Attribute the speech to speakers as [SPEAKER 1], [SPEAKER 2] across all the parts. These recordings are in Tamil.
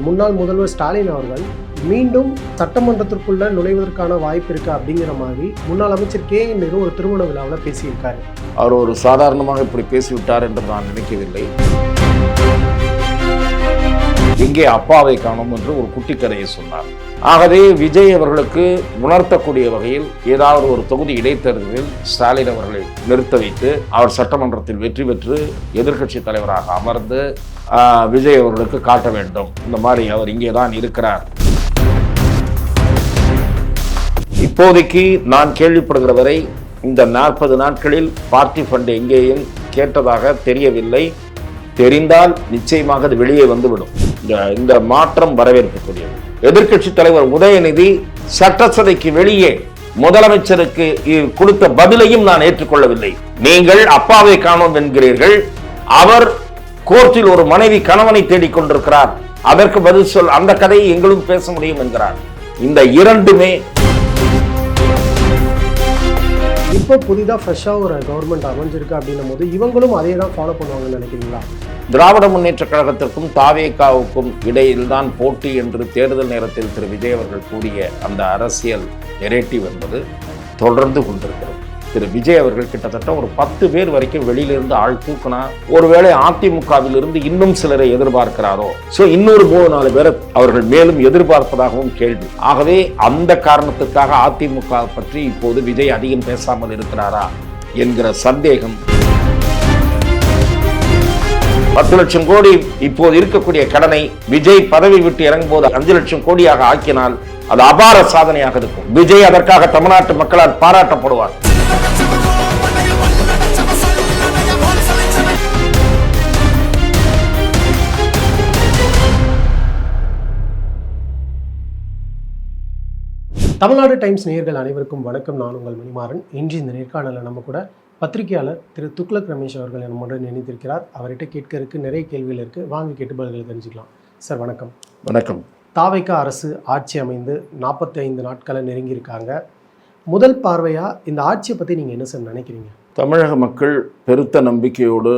[SPEAKER 1] முன்னாள் முதல்வர் ஸ்டாலின் அவர்கள் மீண்டும் சட்டமன்றத்திற்குள்ள நுழைவதற்கான வாய்ப்பு இருக்கு அப்படிங்கிற மாதிரி முன்னாள் அமைச்சர் KN நேரு ஒரு திருமண விழாவில் பேசியிருக்காரு.
[SPEAKER 2] அவர் ஒரு சாதாரணமாக இப்படி பேசிவிட்டார் என்று நான் நினைக்கவில்லை. எங்கே அப்பாவை காணும் என்று ஒரு குட்டி கதையை சொன்னார். ஆகவே விஜய் அவர்களுக்கு உணர்த்தக்கூடிய வகையில் ஏதாவது ஒரு தொகுதி இடைத்தேர்தலில் ஸ்டாலின் அவர்களை நிறுத்த வைத்து அவர் சட்டமன்றத்தில் வெற்றி பெற்று எதிர்க்கட்சி தலைவராக அமர்ந்து விஜய் அவர்களுக்கு காட்ட வேண்டும். இந்த மாதிரி அவர் இங்கே தான் இருக்கிறார். இப்போதைக்கு நான் கேள்விப்படுகிற வரை இந்த 40 நாட்களில் பார்ட்டி ஃபண்ட் எங்கேயும் கேட்டதாக தெரியவில்லை. தெரிந்தால் நிச்சயமாக அது வெளியே வந்துவிடும். இந்த மாற்றம் வரவேற்கக்கூடியது. எதிர்க்கட்சி தலைவர் உதயநிதி சட்டசபைக்கு வெளியே முதலமைச்சருக்கு கொடுத்த பதிலையும் நான் ஏற்றுக்கொள்ளவில்லை. நீங்கள் அப்பாவை காணோம் என்கிறீர்கள், அவர் கோர்ட்டில் ஒரு மனைவி கணவனை தேடிக்கொண்டிருக்கிறார், அதற்கு பதில் சொல், அந்த கதையை எங்களும் பேச முடியும் என்கிறார். இந்த இரண்டுமே
[SPEAKER 1] இப்போ புதிதாக ஃப்ரெஷ்ஷாக ஒரு கவர்மெண்ட் அமைஞ்சிருக்கு அப்படின்னும் போது இவங்களும் அதே தான் ஃபாலோ பண்ணுவாங்கன்னு நினைக்கிறீங்களா?
[SPEAKER 2] திராவிட முன்னேற்ற கழகத்திற்கும் தாவேகாவுக்கும் இடையில்தான் போட்டி என்று தேர்தல் நேரத்தில் திரு விஜய் அவர்கள் கூறிய அந்த அரசியல் நெரேட்டிவ் என்பது தொடர்ந்து கொண்டிருக்கிறது. திரு விஜய் அவர்கள் கிட்டத்தட்ட ஒரு 10 பேர் வரைக்கும் வெளியிலிருந்து ஆள் தூக்கினா, ஒருவேளை அதிமுகவிலிருந்து இன்னும் சிலரை எதிர்பார்க்கிறாரோ, இன்னொரு 3-4 பேரை அவர்கள் மேலும் எதிர்பார்ப்பதாகவும் கேள்வி. ஆகவே அந்த காரணத்துக்காக அதிமுக பற்றி இப்போது விஜய் அதிகம் பேசாமல் இருக்கிறாரா என்கிற சந்தேகம். 10 லட்சம் கோடி இப்போது இருக்கக்கூடிய கடனை விஜய் பதவி விட்டு இறங்கும் போது 5 லட்சம் கோடியாக ஆக்கினால் அது அபார சாதனையாக இருக்கும். விஜய் அதற்காக தமிழ்நாட்டு மக்களால் பாராட்டப்படுவார்.
[SPEAKER 1] தமிழ்நாடு டைம்ஸ் நேயர்கள் அனைவருக்கும் வணக்கம். நான் உங்கள் மணிமாறன். இன்று இந்த நேர்காணலில் நம்ம கூட பத்திரிகையாளர் திரு துக்ளக் ரமேஷ் அவர்கள் நம்முடன் இணைந்திருக்கிறார். அவர்கிட்ட கேட்கறதுக்கு நிறைய கேள்விகள் இருக்கு, வாங்க கேட்டு பதில்களை தெரிஞ்சுக்கலாம். சார் வணக்கம்.
[SPEAKER 2] வணக்கம்.
[SPEAKER 1] தாவேகா அரசு ஆட்சி அமைந்து 45 நாட்களை நெருங்கியிருக்காங்க. முதல் பார்வையா இந்த ஆட்சியை பற்றி நீங்கள் என்ன சார் நினைக்கிறீங்க?
[SPEAKER 2] தமிழக மக்கள் பெருத்த நம்பிக்கையோடு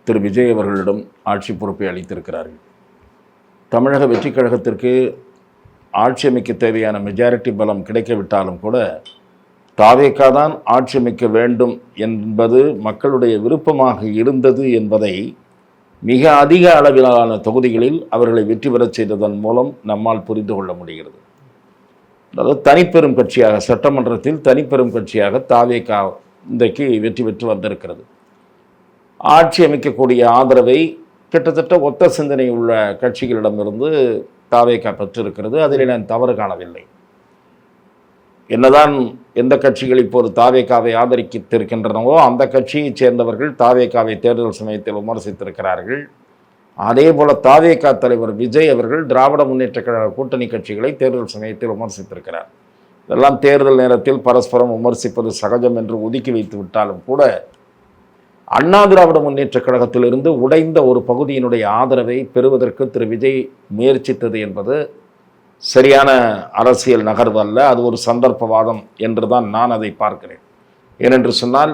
[SPEAKER 2] திரு விஜய் அவர்களிடம் ஆட்சி பொறுப்பை அளித்திருக்கிறார்கள். தமிழக வெற்றி கழகத்திற்கு ஆட்சி அமைக்க தேவையான மெஜாரிட்டி பலம் கிடைக்கவிட்டாலும் கூட தாவேகா தான் ஆட்சி அமைக்க வேண்டும் என்பது மக்களுடைய விருப்பமாக இருந்தது என்பதை மிக அதிக அளவிலான தொகுதிகளில் அவர்களை வெற்றி பெறச் செய்ததன் மூலம் நம்மால் புரிந்து கொள்ள முடிகிறது. அதாவது தனிப்பெரும் கட்சியாக, சட்டமன்றத்தில் தனிப்பெரும் கட்சியாக தாவேகா இன்றைக்கு வெற்றி பெற்று வந்திருக்கிறது. ஆட்சி அமைக்கக்கூடிய ஆதரவை கிட்டத்தட்ட ஒத்த சிந்தனை உள்ள கட்சிகளிடமிருந்து தாவேகா பெற்றிருக்கிறது. அதில் நான் தவறு காணவில்லை. என்னதான் எந்த கட்சிகள் இப்போது தாவேகாவை ஆதரித்திருக்கின்றனவோ அந்த கட்சியைச் சேர்ந்தவர்கள் தாவேகாவை தேர்தல் சமயத்தில் விமர்சித்திருக்கிறார்கள். அதே போல தாவேகா தலைவர் விஜய் அவர்கள் திராவிட முன்னேற்ற கழக கூட்டணி கட்சிகளை தேர்தல் சமயத்தில் விமர்சித்திருக்கிறார். இதெல்லாம் தேர்தல் நேரத்தில் பரஸ்பரம் விமர்சிப்பது சகஜம் என்று ஒதுக்கி வைத்து விட்டாலும் கூட அண்ணா திராவிட முன்னேற்ற கழகத்திலிருந்து உடைந்த ஒரு பகுதியினுடைய ஆதரவை பெறுவதற்கு திரு விஜய் முயற்சித்தது என்பது சரியான அரசியல் நகர்வு அல்ல. அது ஒரு சந்தர்ப்பவாதம் என்று தான் நான் அதை பார்க்கிறேன். ஏனென்று சொன்னால்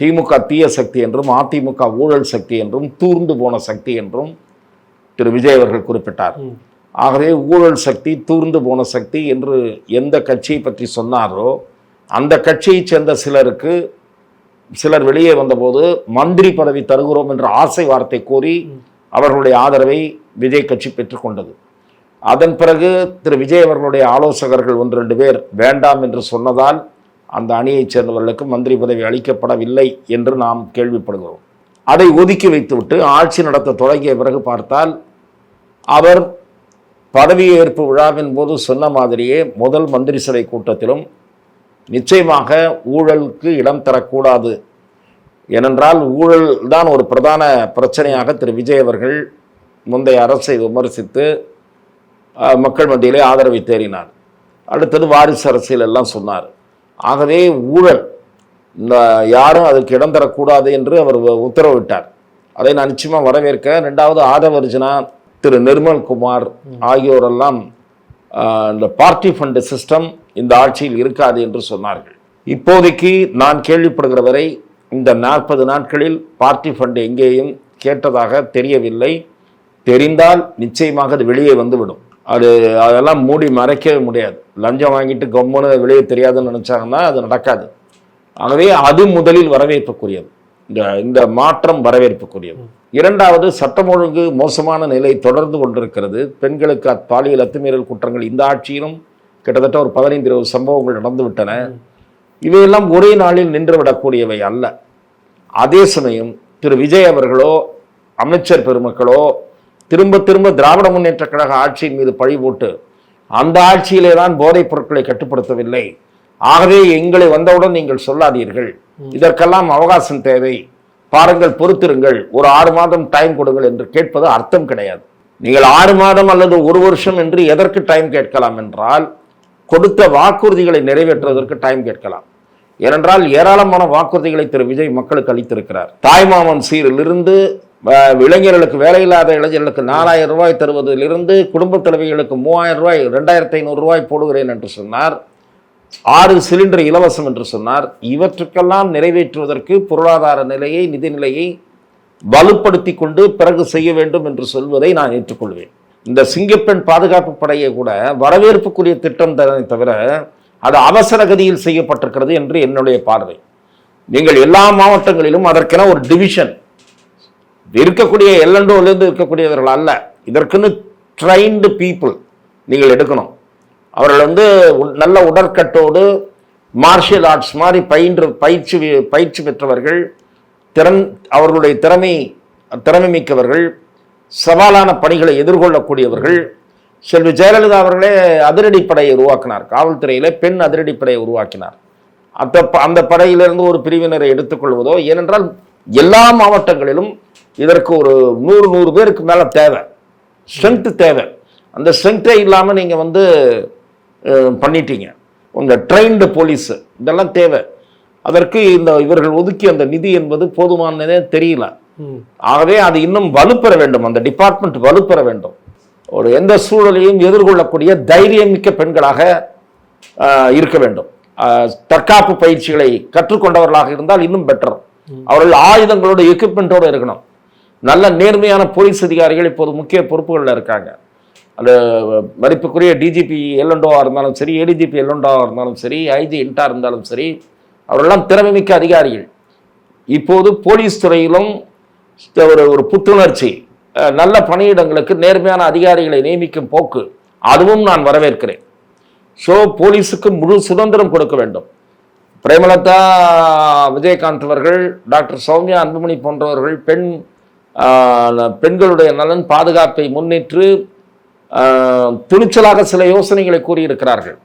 [SPEAKER 2] திமுக தீய சக்தி என்றும் அதிமுக ஊழல் சக்தி என்றும் தூர்ந்து போன சக்தி என்றும் திரு விஜய் அவர்கள் குறிப்பிட்டார். ஆகவே ஊழல் சக்தி, தூர்ந்து போன சக்தி என்று எந்த கட்சியை பற்றி சொன்னாரோ அந்த கட்சியைச் சேர்ந்த சிலர் வெளியே வந்தபோது மந்திரி பதவி தருகிறோம் என்ற ஆசை வார்த்தை கூறி அவர்களுடைய ஆதரவை விஜய் கட்சி பெற்றுக்கொண்டது. அதன் பிறகு திரு விஜய் அவர்களுடைய ஆலோசகர்கள் 1-2 பேர் வேண்டாம் என்று சொன்னதால் அந்த அணியைச் சேர்ந்தவர்களுக்கு மந்திரி பதவி அளிக்கப்படவில்லை என்று நாம் கேள்விப்படுகிறோம். அதை ஒதுக்கி வைத்துவிட்டு ஆட்சி நடத்த தொடங்கிய பிறகு பார்த்தால் அவர் பதவியேற்பு விழாவின் போது சொன்ன மாதிரியே முதல் மந்திரி சபை கூட்டத்திலும் நிச்சயமாக ஊழலுக்கு இடம் தரக்கூடாது, ஏனென்றால் ஊழல் தான் ஒரு பிரதான பிரச்சனையாக திரு விஜய் அவர்கள் முந்தைய அரசை விமர்சித்து மக்கள் மத்தியிலே ஆதரவை தேறினார். அடுத்தது வாரிசு அரசியல் எல்லாம் சொன்னார். ஆகவே ஊழல் யாரும் அதுக்கு இடம் தரக்கூடாது என்று அவர் உத்தரவிட்டார். அதை நான் நிச்சயமாக வரவேற்க. 2வது ஆதவர்ஜனா, திரு நிர்மல்குமார் ஆகியோரெல்லாம் இந்த பார்ட்டி ஃபண்ட் சிஸ்டம் இந்த ஆட்சியில் இருக்காது என்று சொன்னார்கள். இப்போதைக்கு நான் கேள்விப்படுகிற வரை இந்த 40 நாட்களில் பார்ட்டி ஃபண்ட் எங்கேயும் கேட்டதாக தெரியவில்லை. தெரிந்தால் நிச்சயமாக அது வெளியே வந்துவிடும். அதெல்லாம் மூடி மறைக்கவே முடியாது. லஞ்சம் வாங்கிட்டு கம்முன்னு வெளியே தெரியாதுன்னு நினைச்சாங்கன்னா அது நடக்காது. ஆகவே அது முதலில் வரவேற்புக்குரியது. இந்த மாற்றம் வரவேற்புக்குரியது. இரண்டாவது, சட்டம் ஒழுங்கு மோசமான நிலை தொடர்ந்து கொண்டிருக்கிறது. பெண்களுக்கு பாலியல் அத்துமீறல் குற்றங்கள் இந்த ஆட்சியிலும் கிட்டத்தட்ட ஒரு 15-20 சம்பவங்கள் நடந்துவிட்டன. இவையெல்லாம் ஒரே நாளில் நின்றுவிடக்கூடியவை அல்ல. அதே சமயம் திரு விஜய் அவர்களோ அமைச்சர் பெருமக்களோ திரும்ப திரும்ப திராவிட முன்னேற்ற கழக ஆட்சியின் மீது பழி போட்டு அந்த ஆட்சியிலே தான் போதைப் பொருட்களை கட்டுப்படுத்தவில்லை, ஆகவே எங்களை வந்தவுடன் நீங்கள் சொல்லாதீர்கள், இதற்கெல்லாம் அவகாசம் தேவை, பாருங்கள், பொறுத்திருங்கள், ஒரு 6 மாதம் டைம் கொடுங்கள் என்று கேட்பது அர்த்தம் கிடையாது. நீங்கள் 6 மாதம் அல்லது 1 வருஷம் என்று எதற்கு டைம் கேட்கலாம் என்றால், கொடுத்த வாக்குறுதிகளை நிறைவேற்றுவதற்கு டைம் கேட்கலாம். ஏனென்றால் ஏராளமான வாக்குறுதிகளை திரு விஜய் மக்களுக்கு அளித்திருக்கிறார். தாய்மாமன் சீரிலிருந்து இளைஞர்களுக்கு, வேலையில்லாத இளைஞர்களுக்கு 4000 ரூபாய் தருவதிலிருந்து குடும்ப தலைவிகளுக்கு 3000 ரூபாய், 2500 ரூபாய் போடுகிறேன் என்று சொன்னார். 6 சிலிண்டர் இலவசம் என்று சொன்னார். இவற்றுக்கெல்லாம் நிறைவேற்றுவதற்கு பொருளாதார நிலையை, நிதிநிலையை வலுப்படுத்தி கொண்டு பிறகு செய்ய வேண்டும் என்று சொல்வதை நான் ஏற்றுக்கொள்வேன். இந்த சிங்கப்பெண் பாதுகாப்பு படையை கூட வரவேற்புக்குரிய திட்டம் தானே தவிர அது அவசர கதியில் செய்யப்பட்டிருக்கிறது என்று என்னுடைய பார்வை. நீங்கள் எல்லா மாவட்டங்களிலும் அதற்கென ஒரு டிவிஷன் இருக்கக்கூடிய எல்லண்டோலேருந்து இருக்கக்கூடியவர்கள் அல்ல, இதற்குன்னு ட்ரைன்டு பீப்புள் நீங்கள் எடுக்கணும். அவர்கள் நல்ல உடற்கட்டோடு மார்ஷியல் ஆர்ட்ஸ் மாதிரி பயிற்சி பெற்றவர்கள், அவர்களுடைய திறமை மிக்கவர்கள், சவாலான பணிகளை எதிர்கொள்ளக்கூடியவர்கள். செல்வி ஜெயலலிதா அவர்களே அதிரடிப்படையை உருவாக்கினார். காவல்துறையிலே பெண் அதிரடிப்படையை உருவாக்கினார். அந்த படையிலிருந்து ஒரு பிரிவினரை எடுத்துக்கொள்வதோ, ஏனென்றால் எல்லா மாவட்டங்களிலும் இதற்கு ஒரு 100 பேருக்கு மேல தேவை, ஸ்ட்ரென்த் தேவை. அந்த ஸ்ட்ரென்த்தே இல்லாமல் நீங்க பண்ணிட்டீங்க. உங்க ட்ரெயின்டு போலீஸ் இதெல்லாம் தேவை. அதற்கு இவர்கள் ஒதுக்கி அந்த நிதி என்பது போதுமானதே தெரியல. ஆகவே அது இன்னும் வலுப்பெற வேண்டும், அந்த டிபார்ட்மெண்ட் வலுப்பெற வேண்டும். ஒரு எந்த சூழலையும் எதிர்கொள்ளக்கூடிய தைரியமிக்க பெண்களாக இருக்க வேண்டும். தற்காப்பு பயிற்சிகளை கற்றுக்கொண்டவர்களாக இருந்தால் இன்னும் பெட்டர். அவர்கள் ஆயுதங்களோட எக்யூப்மெண்டோடு இருக்கணும். நல்ல நேர்மையான போலீஸ் அதிகாரிகள் இப்போது முக்கிய பொறுப்புகளில் இருக்காங்க. அந்த மதிப்புக்குரிய டிஜிபி எல்லண்டோவா இருந்தாலும் சரி, ஏடிஜிபி எல்லண்டோவா இருந்தாலும் சரி, ஐஜி இன்டா இருந்தாலும் சரி, அவர்களெல்லாம் திறமைமிக்க அதிகாரிகள். இப்போது போலீஸ் துறையிலும் ஒரு புத்துணர்ச்சி, நல்ல பணியிடங்களுக்கு நேர்மையான அதிகாரிகளை நியமிக்கும் போக்கு, அதுவும் நான் வரவேற்கிறேன். ஸோ போலீஸுக்கு முழு சுதந்திரம் கொடுக்க வேண்டும். பிரேமலதா, விஜயகாந்த் அவர்கள், டாக்டர் சௌமியா அன்புமணி போன்றவர்கள் பெண்களுடைய நலன் பாதுகாப்பை முன்னிட்டு துணிச்சலாக சில யோசனைகளை கூறியிருக்கிறார்கள்.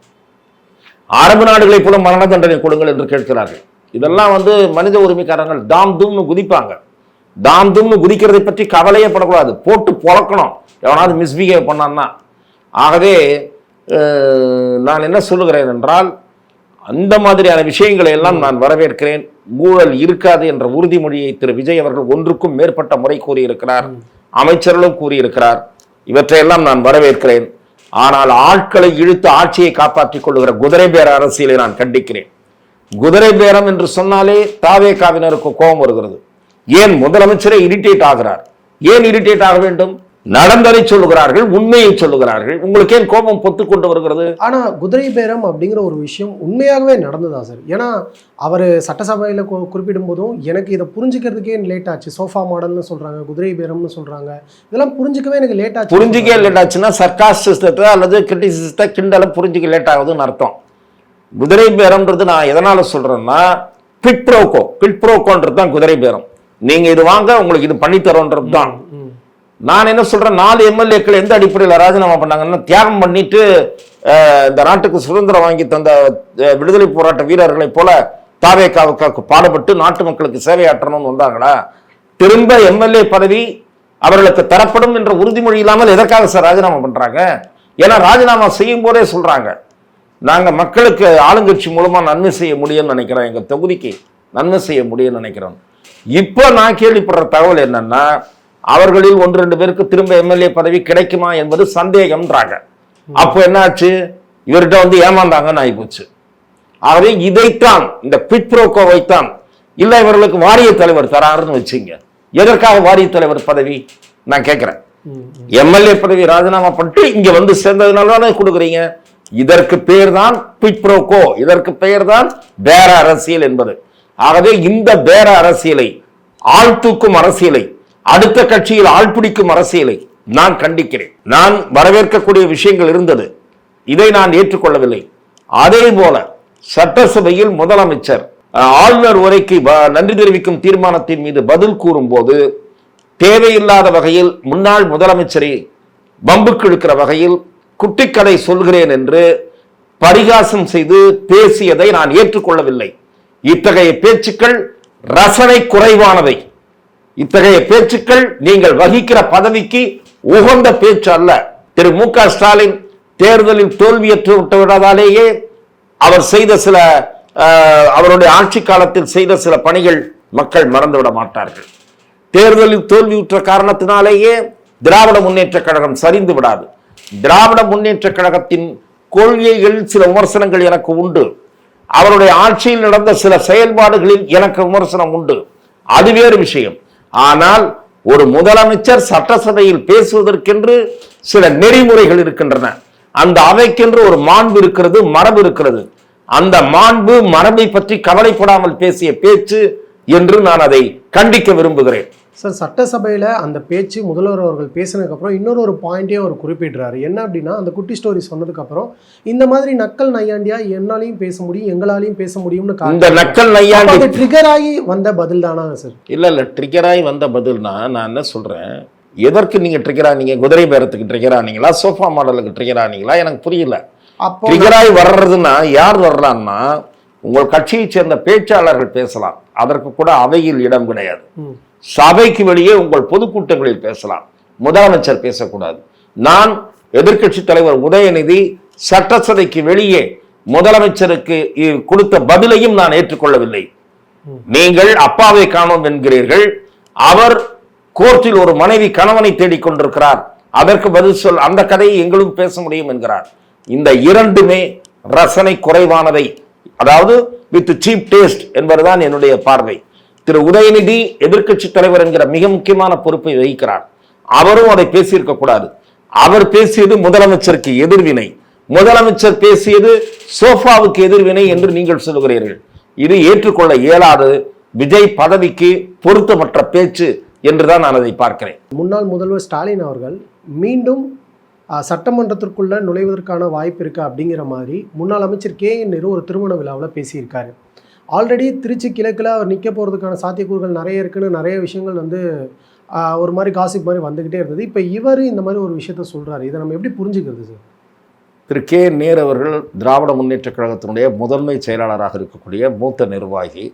[SPEAKER 2] அரபு நாடுகளை போல மரண தண்டனை கொடுங்கள் என்று கேட்கிறார்கள். இதெல்லாம் மனித உரிமைக்காரங்கள் தாம் தூம்னு குதிப்பாங்க. தாம் தூம்னு குதிக்கிறதை பற்றி கவலையே படக்கூடாது, போட்டு பொழக்கணும் எவனாவது மிஸ்பிஹேவ் பண்ணான்னா. ஆகவே நான் என்ன சொல்லுகிறேன் என்றால், அந்த மாதிரியான விஷயங்களை எல்லாம் நான் வரவேற்கிறேன். ஊழல் இருக்காது என்ற உறுதிமொழியை திரு விஜய் அவர்கள் 1க்கும் மேற்பட்ட முறை கூறியிருக்கிறார், அமைச்சர்களும் கூறியிருக்கிறார். இவற்றையெல்லாம் நான் வரவேற்கிறேன். ஆனால் ஆட்களை இழுத்து ஆட்சியை காப்பாற்றிக் கொள்ளுகிற குதிரை பேர அரசியலை நான் கண்டிக்கிறேன். குதிரை பேரம் என்று சொன்னாலே தாவேகாவினருக்கு கோபம் வருகிறது. ஏன் முதலமைச்சரே இரிட்டேட் ஆகிறார்? ஏன் இரிட்டேட் ஆக வேண்டும்? நடந்ததை சொல்லுகிறார்கள், உண்மையை சொல்லுகிறார்கள். உங்களுக்கு ஏன் கோபம் பொத்து கொண்டு வருகிறது?
[SPEAKER 1] ஆனா குதிரை பேரம் அப்படிங்கிற ஒரு விஷயம் உண்மையாகவே நடந்ததா சார்? ஏன்னா அவர் சட்டசபையில குறிப்பிடும் போதும் எனக்கு இதை புரிஞ்சுக்கிறதுக்கே லேட் ஆச்சு. சோஃபா மாடல்னு சொல்றாங்க, குதிரை பேரம்னு சொல்றாங்க. இதெல்லாம் புரிஞ்சுக்கவே எனக்கு லேட் ஆச்சு.
[SPEAKER 2] புரிஞ்சுக்கவே லேட் ஆச்சுன்னா சர்க்காஸ்டிசத்தை அல்லது கிரிட்டிசிசத்தை கிண்டலை புரிஞ்சுக்க லேட் ஆகுதுன்னு அர்த்தம். குதிரை பேரம்ன்றது நான் எதனால சொல்றேன்னா, பிட்ப்ரோக்கோன்றது தான் குதிரை பேரம். நீங்க இது வாங்க, உங்களுக்கு இது பண்ணித்தரோன்றது தான். நான் என்ன சொல்றேன், 4 எம்எல்ஏக்கள் எந்த அடிப்படையில் ராஜினாமா பண்ணாங்கன்னா, தியாகம் பண்ணிட்டு இந்த நாட்டுக்கு சுதந்திரம் வாங்கி தந்த விடுதலை போராட்ட வீரர்களைப் போல தாவேகாவுக்கு பாடுபட்டு நாட்டு மக்களுக்கு சேவையாற்றணும்னு வந்தாங்களா? திரும்ப எம்எல்ஏ பதவி அவர்களுக்கு தரப்படும் என்ற உறுதிமொழி இல்லாமல் எதற்காக சார் ராஜினாமா பண்றாங்க? ஏன்னா ராஜினாமா செய்யும் போதே சொல்றாங்க, நாங்க மக்களுக்கு ஆளுங்கட்சி மூலமா நன்மை செய்ய முடியும்னு நினைக்கிறோம், எங்க தொகுதிக்கு நன்மை செய்ய முடியும்னு நினைக்கிறோம். இப்போ நான் கேள்விப்படுற தகவல் என்னன்னா, அவர்களில் 1-2 பேருக்கு திரும்ப எம்எல்ஏ பதவி கிடைக்குமா என்பது சந்தேகம்ன்றாங்க. அப்போ என்னாச்சு, இவர்கிட்ட ஏமாந்தாங்கன்னு ஆகிப்போச்சு. ஆகவே இதைத்தான், இந்த பிட்ப்ரோக்கோவைத்தான், இல்ல இவர்களுக்கு வாரிய தலைவர் தராருன்னு வச்சுங்க. எதற்காக வாரிய தலைவர் பதவி நான் கேட்கிறேன். எம்எல்ஏ பதவி ராஜினாமா பண்ணிட்டு இங்க வந்து சேர்ந்ததுனால தானே கொடுக்குறீங்க. இதற்கு பெயர் தான் குவிட் ப்ரோ கோ, இதற்கு பெயர் தான் பேர அரசியல் என்பது. ஆகவே இந்த பேர அரசியலை, ஆழ்த்தூக்கும் அரசியலை, அடுத்த கட்சியில் ஆள் பிடிக்கும் அரசியலை நான் கண்டிக்கிறேன். நான் வரவேற்கக்கூடிய விஷயங்கள் இருந்தது, இதை நான் ஏற்றுக்கொள்ளவில்லை. அதே போல சட்டசபையில் முதலமைச்சர் ஆளுநர் உரைக்கு நன்றி தெரிவிக்கும் தீர்மானத்தின் மீது பதில் கூறும் போது தேவையில்லாத வகையில் முன்னாள் முதலமைச்சரை பம்புக்கு இழுக்கிற வகையில் குட்டிக்கதை சொல்கிறேன் என்று பரிகாசம் செய்து பேசியதை நான் ஏற்றுக்கொள்ளவில்லை. இத்தகைய பேச்சுக்கள் ரசனை குறைவானவை. இத்தகைய பேச்சுக்கள் நீங்கள் வகிக்கிற பதவிக்கு உகந்த பேச்சு அல்ல. திரு மு க ஸ்டாலின் தேர்தலில் தோல்வியற்று விட்டதாலேயே அவர் செய்த சில அவருடைய ஆட்சி காலத்தில் செய்த சில பணிகள் மக்கள் மறந்துவிட மாட்டார்கள். தேர்தலில் தோல்வியுற்ற காரணத்தினாலேயே திராவிட முன்னேற்ற கழகம் சரிந்து விடாது. திராவிட முன்னேற்ற கழகத்தின் கொள்கைகளில் சில விமர்சனங்கள் எனக்கு உண்டு. அவருடைய ஆட்சியில் நடந்த சில செயல்பாடுகளில் எனக்கு விமர்சனம் உண்டு, அது வேறு விஷயம். ஆனால் ஒரு முதலமைச்சர் சட்டசபையில் பேசுவதற்கென்று சில நெறிமுறைகள் இருக்கின்றன. அந்த அவைக்கென்று ஒரு மாண்பு இருக்கிறது, மரபு இருக்கிறது. அந்த மாண்பு மரபை பற்றி கவலைப்படாமல் பேசிய பேச்சு என்று நான் அதை கண்டிக்க விரும்புகிறேன்.
[SPEAKER 1] சார், சட்டசபையில் அந்த பேச்சு முதல்வர் அவர்கள் பேசினதுக்கப்புறம் இன்னொரு பாயிண்ட்டையும் அவர் குறிப்பிடுறாரு. என்ன அப்படின்னா, அந்த குட்டி ஸ்டோரி சொன்னதுக்கப்புறம் இந்த மாதிரி நக்கல் நையாண்டியா என்னாலையும் பேச முடியும், எங்களாலையும் பேச முடியும்னு
[SPEAKER 2] இந்த நக்கல் நையாண்டி
[SPEAKER 1] ட்ரிகர் ஆகி வந்த பதில் தானா சார்?
[SPEAKER 2] இல்ல ட்ரிகர் ஆகி வந்த பதில்னா நான் என்ன சொல்றேன், எதற்கு நீங்க ட்ரிகர் ஆனீங்க? குதிரை பேரத்துக்கு ட்ரிகர் ஆனீங்களா, சோஃபா மாடலுக்கு ட்ரிகர் ஆனீங்களா? எனக்கு புரியல. ட்ரிகர் ஆகி வர்றதுன்னா யார் வர்றான்னா, உங்கள் கட்சியை சேர்ந்த பேச்சாளர்கள் பேசலாம், அதற்கு கூட அவையில் இடம் கிடையாது. சபைக்கு வெளியே உங்கள் பொதுக்கூட்டங்களில் பேசலாம், முதலமைச்சர் பேசக்கூடாது. நான் எதிர்க்கட்சி தலைவர் உதயநிதி சட்டசபைக்கு வெளியே முதலமைச்சருக்கு கொடுத்த பதிலையும் நான் ஏற்றுக்கொள்ளவில்லை. நீங்கள் அப்பாவை காணோம் என்கிறீர்கள், அவர் கோர்ட்டில் ஒரு மனைவி கணவனை தேடிக்கொண்டிருக்கிறார், அதற்கு பதில் சொல், அந்த கதையை எங்களும் பேச முடியும் என்கிறார். இந்த இரண்டுமே ரசனை குறைவானவை, அதாவது வித் சீப் டேஸ்ட் என்பதுதான் என்னுடைய பார்வை. திரு உதயநிதி எதிர்க்கட்சி தலைவர் என்கிற மிக முக்கியமான பொறுப்பை வகிக்கிறார். அவரும் அதை பேசியிருக்க கூடாது. அவர் பேசியது முதலமைச்சருக்கு எதிர்வினை, முதலமைச்சர் பேசியது சோஃபாவுக்கு எதிர்வினை என்று நீங்கள் சொல்லுகிறீர்கள். இது ஏற்றுக்கொள்ள இயலாது. விஜய் பதவிக்கு பொருத்தமற்ற பேச்சு என்றுதான் நான் அதை பார்க்கிறேன்.
[SPEAKER 1] முன்னாள் முதல்வர் ஸ்டாலின் அவர்கள் மீண்டும் சட்டமன்றத்திற்குள்ள நுழைவதற்கான வாய்ப்பு இருக்கா அப்படிங்கிற மாதிரி முன்னாள் அமைச்சர் KN நேரு ஒரு திருமண விழாவில் பேசியிருக்காரு. ஆல்ரெடி திருச்சி கிழக்கில் அவர் நிற்க போகிறதுக்கான சாத்தியக்கூறுகள் நிறைய இருக்குன்னு நிறைய விஷயங்கள் வந்து ஒரு மாதிரி காசிப் மாதிரி வந்துக்கிட்டே இருந்தது. இப்போ இவர் இந்த மாதிரி ஒரு விஷயத்த சொல்கிறாரு, இதை நம்ம எப்படி புரிஞ்சுக்கிறது சார்?
[SPEAKER 2] திரு KN நேரு அவர்கள் திராவிட முன்னேற்ற கழகத்தினுடைய முதன்மை செயலாளராக இருக்கக்கூடிய மூத்த நிர்வாகி.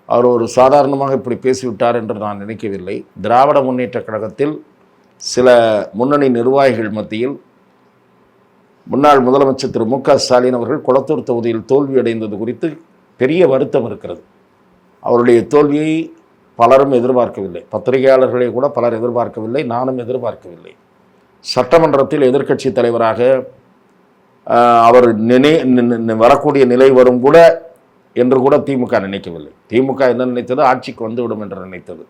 [SPEAKER 2] அவர் ஒரு சாதாரணமாக இப்படி பேசிவிட்டார் என்று நான் நினைக்கவில்லை. திராவிட முன்னேற்ற கழகத்தில் சில முன்னணி நிர்வாகிகள் மத்தியில் முன்னாள் முதலமைச்சர் திரு மு க ஸ்டாலின் அவர்கள் குளத்தூர் தொகுதியில் தோல்வியடைந்தது குறித்து பெரிய வருத்தம் இருக்கிறது. அவருடைய தோல்வியை பலரும் எதிர்பார்க்கவில்லை, பத்திரிகையாளர்களை கூட பலர் எதிர்பார்க்கவில்லை, நானும் எதிர்பார்க்கவில்லை. சட்டமன்றத்தில் எதிர்க்கட்சி தலைவராக அவர் வரக்கூடிய நிலை வரும் கூட என்று கூட திமுக நினைக்கவில்லை. திமுக என்ன நினைத்தது, ஆட்சிக்கு வந்துவிடும் என்று நினைத்தது.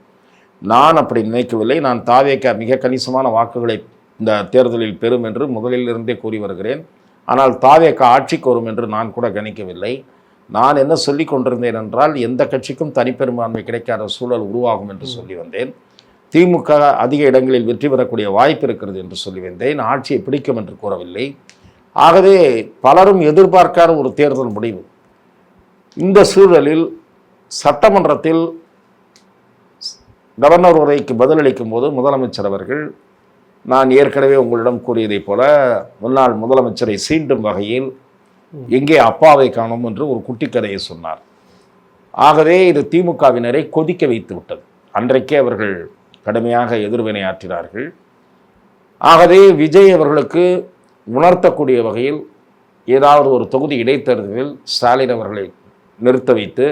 [SPEAKER 2] நான் அப்படி நினைக்கவில்லை. நான் தாவேக மிக கணிசமான வாக்குகளை இந்த தேர்தலில் பெறும் என்று முதலிலிருந்தே கூறி வருகிறேன். ஆனால் தாவேக ஆட்சிக்கு வரும் என்று நான் கூட கணிக்கவில்லை. நான் என்ன சொல்லி கொண்டிருந்தேன் என்றால், எந்த கட்சிக்கும் தனிப்பெரும்பான்மை கிடைக்காத சூழல் உருவாகும் என்று சொல்லி வந்தேன். திமுக அதிக இடங்களில் வெற்றி பெறக்கூடிய வாய்ப்பு இருக்கிறது என்று சொல்லி வந்தேன். ஆட்சியை பிடிக்கும் என்று கூறவில்லை. ஆகவே பலரும் எதிர்பார்க்காத ஒரு தேர்தல் முடிவு. இந்த சூழலில் சட்டமன்றத்தில் கவர்னர் உரைக்கு பதிலளிக்கும் போது முதலமைச்சர் அவர்கள், நான் ஏற்கனவே உங்களிடம் கூறியதைப் போல முன்னாள் முதலமைச்சரை சீண்டும் வகையில் எங்கே அப்பாவை காணோம் என்று ஒரு குட்டி கதையை சொன்னார். ஆகவே இது திமுகவினரை கொதிக்க வைத்து விட்டது. அன்றைக்கே அவர்கள் கடுமையாக எதிர்வினை ஆற்றினார்கள். ஆகவே விஜய் அவர்களுக்கு உணர்த்தக்கூடிய வகையில் ஏதாவது ஒரு தொகுதி இடைத்தேர்தலில் ஸ்டாலின் அவர்களை நிறுத்த வைத்து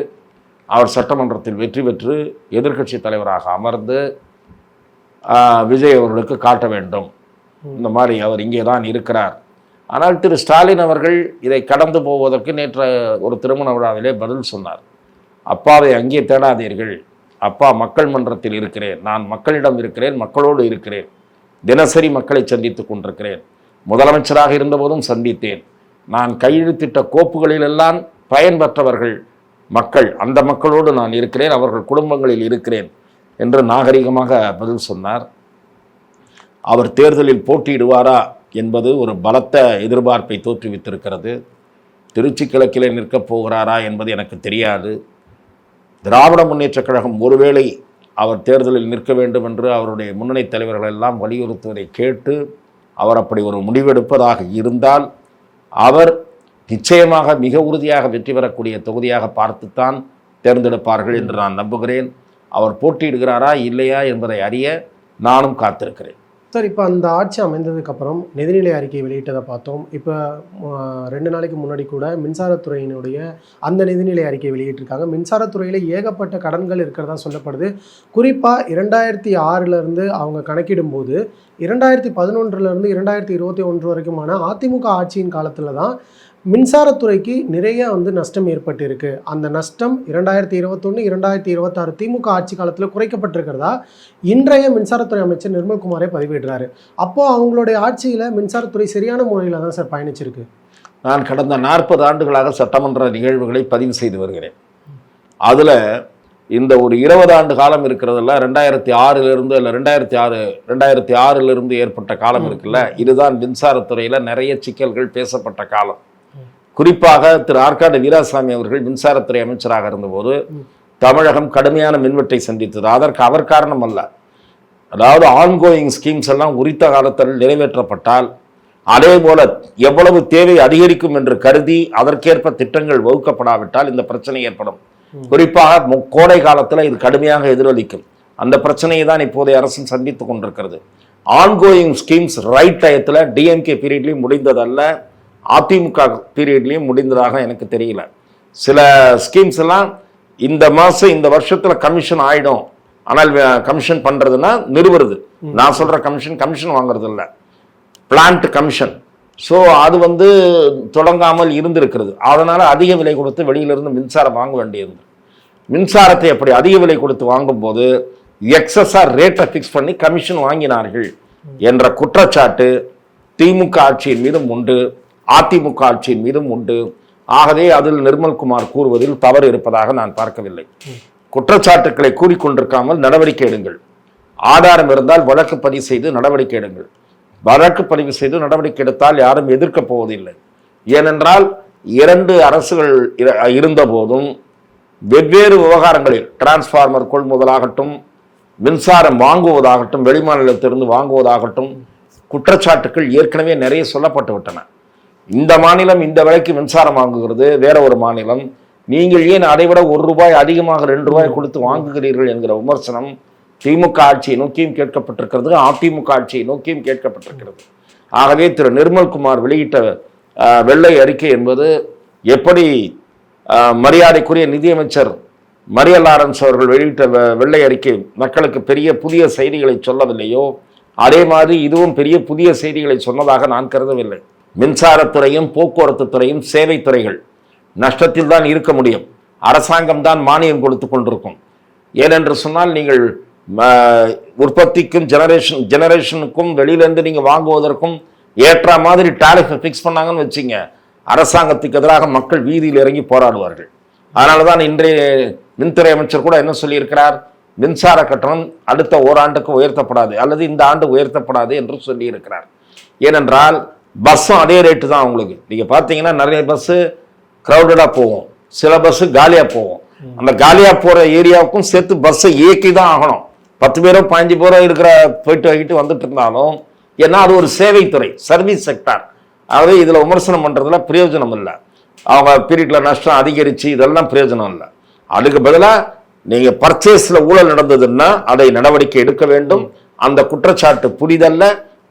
[SPEAKER 2] அவர் சட்டமன்றத்தில் வெற்றி பெற்று எதிர்க்கட்சி தலைவராக அமர்ந்து விஜய் அவர்களுக்கு காட்ட வேண்டும், இந்த மாதிரி அவர் இங்கே தான் இருக்கிறார். ஆனால் திரு ஸ்டாலின் அவர்கள் இதை கடந்து போவதற்கு நேற்று ஒரு திருமண விழாவிலே பதில் சொன்னார். அப்பாவை அங்கே தேடாதீர்கள், அப்பா மக்கள் மன்றத்தில் இருக்கிறேன், நான் மக்களிடம் இருக்கிறேன், மக்களோடு இருக்கிறேன், தினசரி மக்களை சந்தித்துக் கொண்டிருக்கிறேன். முதலமைச்சராக இருந்தபோதும் சந்தித்தேன். நான் கையெழுத்திட்ட கோப்புகளிலெல்லாம் பயன்பெற்றவர்கள் மக்கள், அந்த மக்களோடு நான் இருக்கிறேன், அவர்கள் குடும்பங்களில் இருக்கிறேன் என்று நாகரிகமாக பதில் சொன்னார். அவர் தேர்தலில் போட்டியிடுவாரா என்பது ஒரு பலத்த எதிர்பார்ப்பை தோற்றுவித்திருக்கிறது. திருச்சி கிழக்கிலே நிற்கப் போகிறாரா என்பது எனக்கு தெரியாது. திராவிட முன்னேற்றக் கழகம் ஒருவேளை அவர் தேர்தலில் நிற்க வேண்டும் என்று அவருடைய முன்னணி தலைவர்கள் எல்லாம் வலியுறுத்துவதை கேட்டு அவர் அப்படி ஒரு முடிவெடுப்பதாக இருந்தால் அவர் நிச்சயமாக மிக உறுதியாக வெற்றி பெறக்கூடிய தொகுதியாக பார்த்துத்தான் தேர்ந்தெடுப்பார்கள் என்று நான் நம்புகிறேன். அவர் போட்டியிடுகிறாரா இல்லையா என்பதை அறிய நானும் காத்திருக்கிறேன்.
[SPEAKER 1] சார், இப்போ அந்த ஆட்சி அமைந்ததுக்கப்புறம் நிதிநிலை அறிக்கை வெளியிட்டதை பார்த்தோம். இப்போ 2 நாளைக்கு முன்னாடி கூட மின்சாரத்துறையினுடைய அந்த நிதிநிலை அறிக்கை வெளியிட்டிருக்காங்க. மின்சாரத்துறையில் ஏகப்பட்ட கடன்கள் இருக்கிறதா சொல்லப்படுது. குறிப்பாக 2006 அவங்க கணக்கிடும்போது 2011 2021 வரைக்குமான அதிமுக ஆட்சியின் காலத்தில் தான் மின்சாரத்துறைக்கு நிறைய நஷ்டம் ஏற்பட்டிருக்கு. அந்த நஷ்டம் 2021 2026 திமுக ஆட்சி காலத்தில் குறைக்கப்பட்டிருக்கிறதா இன்றைய மின்சாரத்துறை அமைச்சர் நிர்மல்குமாரே பதிவிடுறாரு. அப்போ அவங்களுடைய ஆட்சியில் மின்சாரத்துறை சரியான முறையில் தான் சார் பயணிச்சிருக்கு.
[SPEAKER 2] நான் கடந்த 40 ஆண்டுகளாக சட்டமன்ற நிகழ்வுகளை பதிவு செய்து வருகிறேன். அதில் இந்த ஒரு 20 ஆண்டு காலம் இருக்கிறதுல 2006 இல்லை 2006 ஏற்பட்ட காலம் இருக்குல்ல, இதுதான் மின்சாரத்துறையில் நிறைய சிக்கல்கள் பேசப்பட்ட காலம். குறிப்பாக திரு ஆற்காடு வீராசாமி அவர்கள் மின்சாரத்துறை அமைச்சராக இருந்தபோது தமிழகம் கடுமையான மின்வெட்டை சந்தித்தது. அதற்கு அவர் காரணம் அல்ல. அதாவது ஆன்கோயிங் ஸ்கீம்ஸ் எல்லாம் உரித்த காலத்தில் நிறைவேற்றப்பட்டால் அதே போல எவ்வளவு தேவை அதிகரிக்கும் என்று கருதி அதற்கேற்ப திட்டங்கள் வகுக்கப்படாவிட்டால் இந்த பிரச்சனை ஏற்படும். குறிப்பாக கோடை காலத்தில் இது கடுமையாக எதிரொலிக்கும். அந்த பிரச்சனையை தான் இப்போதைய அரசு சந்தித்துக் கொண்டிருக்கிறது. ஆன்கோயிங் ஸ்கீம்ஸ் ரைட் டயத்தில் டிஎம்கே பீரியட்லையும் முடிந்ததல்ல, அதிமுக பீரியட்லையும் முடிந்ததாக எனக்கு தெரியல. சில ஸ்கீம்ஸ் எல்லாம் இந்த மாதம் இந்த வருஷத்தில் கமிஷன் ஆகிடும். ஆனால் கமிஷன் பண்ணுறதுன்னா நிறுவுறது. நான் சொல்கிற கமிஷன் வாங்குறது இல்லை, பிளான்ட் கமிஷன். ஸோ அது தொடங்காமல் இருந்திருக்கிறது. அதனால் அதிக விலை கொடுத்து வெளியிலிருந்து மின்சாரம் வாங்க வேண்டியது. மின்சாரத்தை அப்படி அதிக விலை கொடுத்து வாங்கும்போது எக்ஸஸாக ரேட்டை ஃபிக்ஸ் பண்ணி கமிஷன் வாங்கினார்கள் என்ற குற்றச்சாட்டு திமுக ஆட்சியின் மீதும் உண்டு, அதிமுக ஆட்சியின் மீதும் உண்டு. ஆகவே அதில் நிர்மல்குமார் கூறுவதில் தவறு இருப்பதாக நான் பார்க்கவில்லை. குற்றச்சாட்டுக்களை கூறிக்கொண்டிருக்காமல் நடவடிக்கை எடுங்கள். ஆதாரம் இருந்தால் வழக்கு பதிவு செய்து நடவடிக்கை எடுங்கள். வழக்கு பதிவு செய்து நடவடிக்கை எடுத்தால் யாரும் எதிர்க்கப் போவதில்லை. ஏனென்றால் 2 அரசுகள் இருந்த போதும் வெவ்வேறு விவகாரங்களில் டிரான்ஸ்பார்மர் கொள்முதலாகட்டும், மின்சாரம் வாங்குவதாகட்டும், வெளிமாநிலத்திலிருந்து வாங்குவதாகட்டும், குற்றச்சாட்டுக்கள் ஏற்கனவே நிறைய சொல்லப்பட்டு விட்டன. இந்த மாநிலம் இந்த விலைக்கு மின்சாரம் வாங்குகிறது, வேற ஒரு மாநிலம் நீங்கள் ஏன் அதைவிட ₹1 அதிகமாக ₹2 கொடுத்து வாங்குகிறீர்கள் என்கிற விமர்சனம் திமுக ஆட்சியை நோக்கியும் கேட்கப்பட்டிருக்கிறது, அதிமுக ஆட்சியை நோக்கியும் கேட்கப்பட்டிருக்கிறது. ஆகவே திரு நிர்மல்குமார் வெளியிட்ட வெள்ளை அறிக்கை என்பது எப்படி மரியாதைக்குரிய நிதியமைச்சர் மரிய லாரன்ஸ் அவர்கள் வெளியிட்ட வெள்ளை அறிக்கை மக்களுக்கு பெரிய புதிய செய்திகளை சொல்லவில்லையோ அதே மாதிரி இதுவும் பெரிய புதிய செய்திகளை சொன்னதாக நான் கருதவில்லை. மின்சாரத்துறையும் போக்குவரத்து துறையும் சேவை துறைகள் நஷ்டத்தில் தான் இருக்க முடியும். அரசாங்கம் தான் மானியம் கொடுத்து கொண்டிருக்கும். ஏனென்று சொன்னால் நீங்கள் உற்பத்திக்கும் ஜெனரேஷனுக்கும் வெளியிலேருந்து நீங்கள் வாங்குவதற்கும் ஏற்ற மாதிரி டாரிஃபை ஃபிக்ஸ் பண்ணாங்கன்னு வச்சிங்க, அரசாங்கத்துக்கு எதிராக மக்கள் வீதியில் இறங்கி போராடுவார்கள். அதனால தான் இன்றைய மின்துறை அமைச்சர் கூட என்ன சொல்லியிருக்கிறார், மின்சார கட்டணம் அடுத்த ஓராண்டுக்கு உயர்த்தப்படாது அல்லது இந்த ஆண்டு உயர்த்தப்படாது என்று சொல்லியிருக்கிறார். ஏனென்றால் பஸ்ஸும் அதே ரேட்டு தான் உங்களுக்கு. நீங்கள் பார்த்தீங்கன்னா நிறைய பஸ்ஸு க்ரௌடடாக போகும், சில பஸ்ஸு காலியாக போகும். அந்த காலியாக போகிற ஏரியாவுக்கும் சேர்த்து பஸ்ஸை இயக்கி தான் ஆகணும். 10 பேரோ 15 பேரோ இருக்கிற போயிட்டு வாங்கிட்டு வந்துட்டு இருந்தாலும், ஏன்னா அது ஒரு சேவைத்துறை, சர்வீஸ் செக்டார். ஆகவே இதில் விமர்சனம் பண்ணுறதுல பிரயோஜனம் இல்லை. அவங்க பீரியடில் நஷ்டம் அதிகரித்து இதெல்லாம் பிரயோஜனம் இல்லை. அதுக்கு பதிலாக நீங்கள் பர்ச்சேஸில் ஊழல் நடந்ததுன்னா அதை நடவடிக்கை எடுக்க வேண்டும். அந்த குற்றச்சாட்டு புதிதல்ல,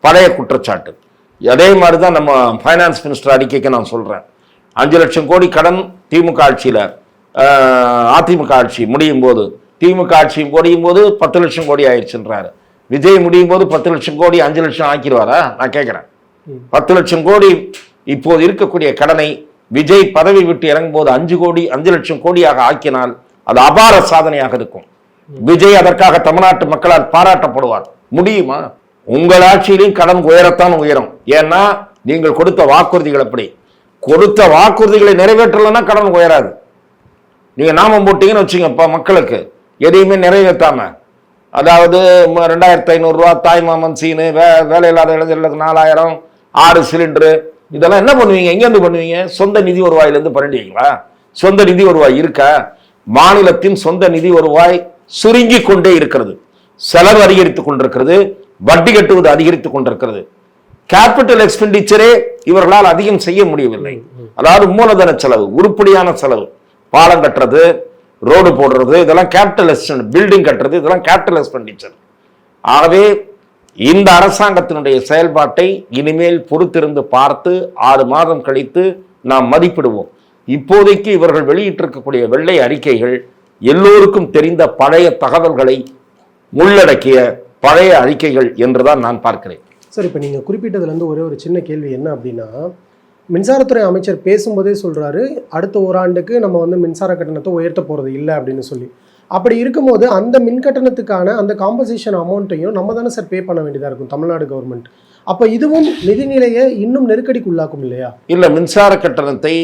[SPEAKER 2] பழைய குற்றச்சாட்டு. அதே மாதிரி தான் நம்ம ஃபைனான்ஸ் மினிஸ்டர் அறிக்கைக்கு நான் சொல்கிறேன். 5 லட்சம் கோடி கடன் திமுக ஆட்சியில், அதிமுக ஆட்சி முடியும் போது, திமுக ஆட்சி முடியும் போது 10 லட்சம் கோடி ஆயிடுச்சுன்றாரு. விஜய் முடியும் போது 10 லட்சம் கோடி 5 லட்சம் ஆக்கிடுவாரா? நான் கேட்குறேன். 10 லட்சம் கோடி இப்போது இருக்கக்கூடிய கடனை விஜய் பதவி விட்டு இறங்கும் போது 5 லட்சம் கோடியாக ஆக்கினால் அது அபார சாதனையாக இருக்கும். விஜய் அதற்காக தமிழ்நாட்டு மக்களால் பாராட்டப்படுவார். முடியுமா? உங்கள் ஆட்சியிலும் கடன் உயரத்தான் உயரும். ஏன்னா நீங்கள் கொடுத்த வாக்குறுதிகள் அப்படி. கொடுத்த வாக்குறுதிகளை நிறைவேற்றலைன்னா கடன் உயராது. நீங்க நாமம் போட்டீங்கன்னு வச்சுங்கப்பா, மக்களுக்கு எதையுமே நிறைவேற்றாம, அதாவது 2500 ரூபா தாய்மாமன் சீனு, வேலை இல்லாத இளைஞர்களுக்கு 4000, 6 சிலிண்டரு, இதெல்லாம் என்ன பண்ணுவீங்க? எங்கேருந்து பண்ணுவீங்க? சொந்த நிதி வருவாயிலிருந்து பண்ணிடுவீங்களா? சொந்த நிதி வருவாய் இருக்கா? மாநிலத்தின் சொந்த நிதி வருவாய் சுருங்கி கொண்டே இருக்கிறது. செலவு அதிகரித்துக் கொண்டிருக்கிறது, வட்டி கட்டுவது அதிகரித்துக் கொண்டிருக்கிறது. கேபிட்டல் எக்ஸ்பெண்டிச்சரே இவர்களால் அதிகம் செய்ய முடியவில்லை. அதாவது மூலதன செலவு, உருப்படியான செலவு, பாலம் கட்டுறது, ரோடு போடுறது, இதெல்லாம் கேபிட்டல் எக்ஸ்பெண்டிச்சர், பில்டிங் கட்டுறது, இதெல்லாம் கேபிட்டல் எக்ஸ்பெண்டிச்சர். ஆகவே இந்த அரசாங்கத்தினுடைய செயல்பாட்டை இனிமேல் பொறுத்திருந்து பார்த்து 6 மாதம் கழித்து நாம் மதிப்பிடுவோம். இப்போதைக்கு இவர்கள் வெளியிட்டிருக்கக்கூடிய வெள்ளை அறிக்கைகள் எல்லோருக்கும் தெரிந்த பழைய தகவல்களை உள்ளடக்கிய பழைய அறிக்கைகள் என்றுதான் நான் பார்க்கிறேன்.
[SPEAKER 1] சார், இப்போ நீங்கள் குறிப்பிட்டதுலேருந்து ஒரே ஒரு சின்ன கேள்வி என்ன அப்படின்னா, மின்சாரத்துறை அமைச்சர் பேசும்போதே சொல்கிறாரு அடுத்த ஓராண்டுக்கு நம்ம வந்து மின்சார கட்டணத்தை உயர்த்த போகிறது இல்லை அப்படின்னு சொல்லி. அப்படி இருக்கும்போது அந்த மின் கட்டணத்துக்கான அந்த காம்பன்சேஷன் அமௌண்ட்டையும் நம்ம தானே சார் பே பண்ண வேண்டியதாக இருக்கும், தமிழ்நாடு கவர்மெண்ட். அப்போ இதுவும் நிதிநிலையை இன்னும் நெருக்கடிக்கு உள்ளாக்கும் இல்லையா?
[SPEAKER 2] இல்லை, மின்சார கட்டணத்தை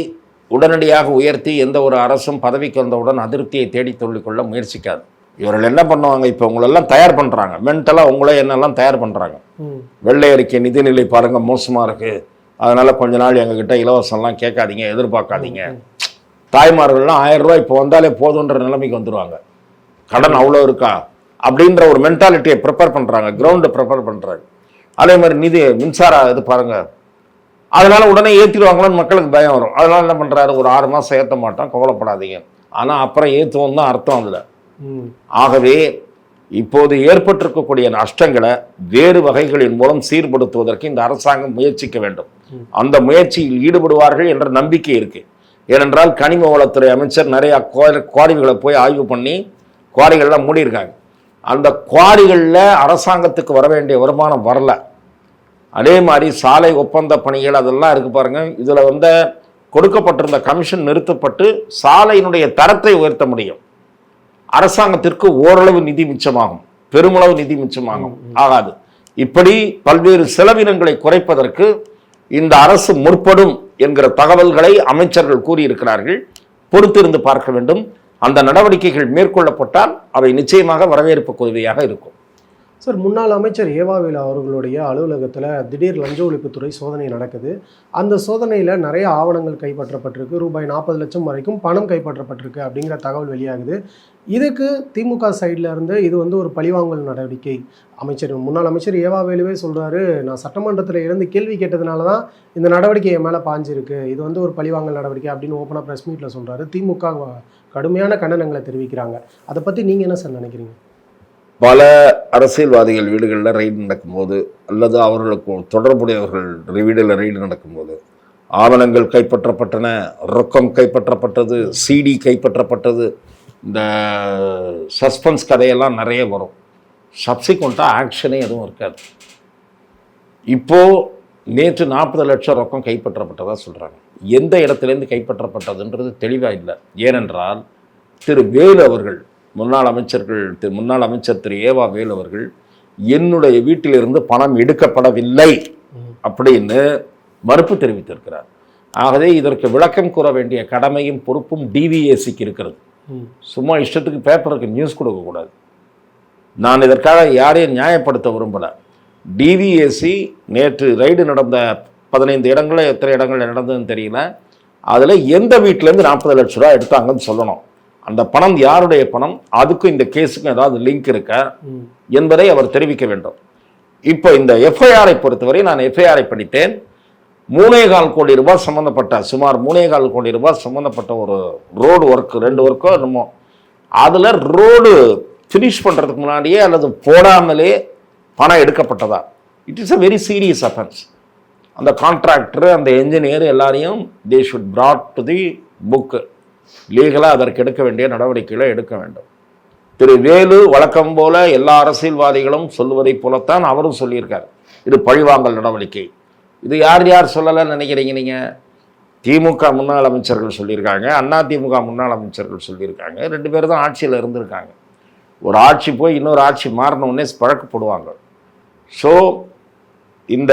[SPEAKER 2] உடனடியாக உயர்த்தி எந்த ஒரு அரசும் பதவிக்கு வந்தவுடன் அதிருப்தியை தேடி சொல்லிக்கொள்ள முயற்சிக்காது. இவர்கள் என்ன பண்ணுவாங்க, இப்போ உங்களெல்லாம் தயார் பண்ணுறாங்க, மென்டலாக உங்களே என்னெல்லாம் தயார் பண்ணுறாங்க. வெள்ளை அறிக்கை நிதிநிலை பாருங்க மோசமாக இருக்குது, அதனால கொஞ்ச நாள் எங்ககிட்ட இலவசம்லாம் கேட்காதீங்க, எதிர்பார்க்காதீங்க. தாய்மார்கள்லாம் 1000 ரூபாய் இப்போ வந்தாலே போதுன்ற நிலைமைக்கு வந்துடுவாங்க. கடன் அவ்வளோ இருக்கா அப்படின்ற ஒரு மென்டாலிட்டியை ப்ரிப்பேர் பண்ணுறாங்க, கிரவுண்டை ப்ரிப்பேர் பண்ணுறாங்க. அதே மாதிரி மின்சார இது பாருங்க, அதனால உடனே ஏற்றிடுவாங்களான்னு மக்களுக்கு பயம் வரும். அதனால என்ன பண்ணுறாரு, ஒரு 6 மாதம் ஏற்ற மாட்டோம், கவலைப்படாதீங்க. ஆனால் அப்புறம் ஏற்றுவோம் தான் அர்த்தம் அதில். ஆகவே இப்போது ஏற்பட்டிருக்கக்கூடிய நஷ்டங்களை வேறு வகைகளின் மூலம் சீர்படுத்துவதற்கு இந்த அரசாங்கம் முயற்சிக்க வேண்டும். அந்த முயற்சியில் ஈடுபடுவார்கள் என்ற நம்பிக்கை இருக்கு. ஏனென்றால் கனிம வளத்துறை அமைச்சர் நிறைய குவாரிகளை போய் ஆய்வு பண்ணி குவாரிகள்லாம் மூடியிருக்காங்க. அந்த குவாரிகளில் அரசாங்கத்துக்கு வர வேண்டிய வருமானம் வரல. அதே மாதிரி சாலை ஒப்பந்த பணிகள் அதெல்லாம் இருக்கு பாருங்க, இதில் வந்து கொடுக்கப்பட்டிருந்த கமிஷன் நிறுத்தப்பட்டு சாலையினுடைய தரத்தை உயர்த்த முடியும். அரசாங்கத்திற்கு ஓரளவு நிதி மிச்சமாகும், பெருமளவு நிதி மிச்சமாகும் ஆகாது. இப்படி பல்வேறு செலவினங்களை குறைப்பதற்கு இந்த அரசு முற்படும் என்கிற தகவல்களை அமைச்சர்கள் கூறியிருக்கிறார்கள். பொறுத்திருந்து பார்க்க வேண்டும். அந்த நடவடிக்கைகள் மேற்கொள்ளப்பட்டால் அவை நிச்சயமாக வரவேற்புக்குரியவையாக இருக்கும்.
[SPEAKER 1] சார், முன்னாள் அமைச்சர் ஏவாவேலு அவர்களுடைய அலுவலகத்தில் திடீர் லஞ்ச ஒழிப்புத்துறை சோதனை நடக்குது. அந்த சோதனையில் நிறைய ஆவணங்கள் கைப்பற்றப்பட்டிருக்கு, ரூபாய் 40 லட்சம் வரைக்கும் பணம் கைப்பற்றப்பட்டிருக்கு அப்படிங்கிற தகவல் வெளியாகுது. இதுக்கு திமுக சைடில் இருந்து இது வந்து ஒரு பழிவாங்கல் நடவடிக்கை. முன்னாள் அமைச்சர் ஏவாவேலுவே சொல்கிறாரு, நான் சட்டமன்றத்தில் இருந்து கேள்வி கேட்டதுனால தான் இந்த நடவடிக்கை என் மேலே பாஞ்சிருக்கு, இது வந்து ஒரு பழிவாங்கல் நடவடிக்கை அப்படின்னு ஓப்பனாக ப்ரெஸ் மீட்டில் சொல்கிறாரு. திமுக கடுமையான கண்டனங்களை தெரிவிக்கிறாங்க. அதை பற்றி நீங்கள் என்ன சார் நினைக்கிறீங்க?
[SPEAKER 2] பல அரசியல்வாதிகள் வீடுகளில் ரெய்டு நடக்கும்போது அல்லது அவர்களுக்கு தொடர்புடையவர்கள் வீடுகளில் ரெய்டு நடக்கும்போது ஆவணங்கள் கைப்பற்றப்பட்டன, ரொக்கம் கைப்பற்றப்பட்டது, சிடி கைப்பற்றப்பட்டது, இந்த சஸ்பென்ஸ் கதையெல்லாம் நிறைய வரும். சப்சிக்வெண்ட்டாக ஆக்ஷனே எதுவும் இருக்காது. இப்போது நேற்று 40 லட்சம் ரொக்கம் கைப்பற்றப்பட்டதாக சொல்கிறாங்க. எந்த இடத்துலேருந்து கைப்பற்றப்பட்டதுன்றது தெளிவாக இல்லை. ஏனென்றால் திரு வேலு அவர்கள், முன்னாள் அமைச்சர் திரு ஏவா வேலு அவர்கள், என்னுடைய வீட்டிலிருந்து பணம் எடுக்கப்படவில்லை அப்படின்னு மறுப்பு தெரிவித்திருக்கிறார். ஆகவே இதற்கு விளக்கம் கூற வேண்டிய கடமையும் பொறுப்பும் டிவிஏசிக்கு இருக்கிறது. சும்மா இஷ்டத்துக்கு பேப்பருக்கு நியூஸ் கொடுக்கக்கூடாது. நான் இதற்காக யாரையும் நியாயப்படுத்த விரும்பலை. டிவிஏசி நேற்று ரைடு நடந்த 15 இடங்களில் எத்தனை இடங்களில் நடந்ததுன்னு தெரியல, அதில் எந்த வீட்டிலேருந்து 40 லட்ச ரூபா எடுத்தாங்கன்னு சொல்லணும். அந்த பணம் யாருடைய பணம், அதுக்கும் இந்த கேஸுக்கும் ஏதாவது லிங்க் இருக்கா என்பதை அவர் தெரிவிக்க வேண்டும். இப்போ இந்த எஃப்ஐஆரை பொறுத்தவரை நான் எஃப்ஐஆரை படித்தேன். 3.25 கோடி ரூபாய் சம்மந்தப்பட்ட, சுமார் 3.25 கோடி ரூபாய் சம்மந்தப்பட்ட ஒரு ரோடு ஒர்க், 2 ஒர்க்கோ என்னமோ, அதில் ரோடு ஃபினிஷ் பண்ணுறதுக்கு முன்னாடியே அல்லது போடாமலே பணம் எடுக்கப்பட்டதா. It is a very serious offence. அந்த கான்ட்ராக்டர், அந்த என்ஜினியர் எல்லாரையும் they should brought to the book. லீகலாக அதற்கு எடுக்க வேண்டிய நடவடிக்கைகளை எடுக்க வேண்டும். திரு வேலு வழக்கம் போல எல்லா அரசியல்வாதிகளும் சொல்லுவதை போலத்தான் அவரும் சொல்லியிருக்கார், இது பழிவாங்கல் நடவடிக்கை. இது யார் சொல்லலைன்னு நினைக்கிறீங்க நீங்கள்? திமுக முன்னாள் அமைச்சர்கள் சொல்லியிருக்காங்க, அதிமுக முன்னாள் அமைச்சர்கள் சொல்லியிருக்காங்க. 2 பேர் தான் ஆட்சியில் இருந்திருக்காங்க. ஒரு ஆட்சி போய் இன்னொரு ஆட்சி மாறின உடனே பழக்கப்படுவாங்க. ஸோ இந்த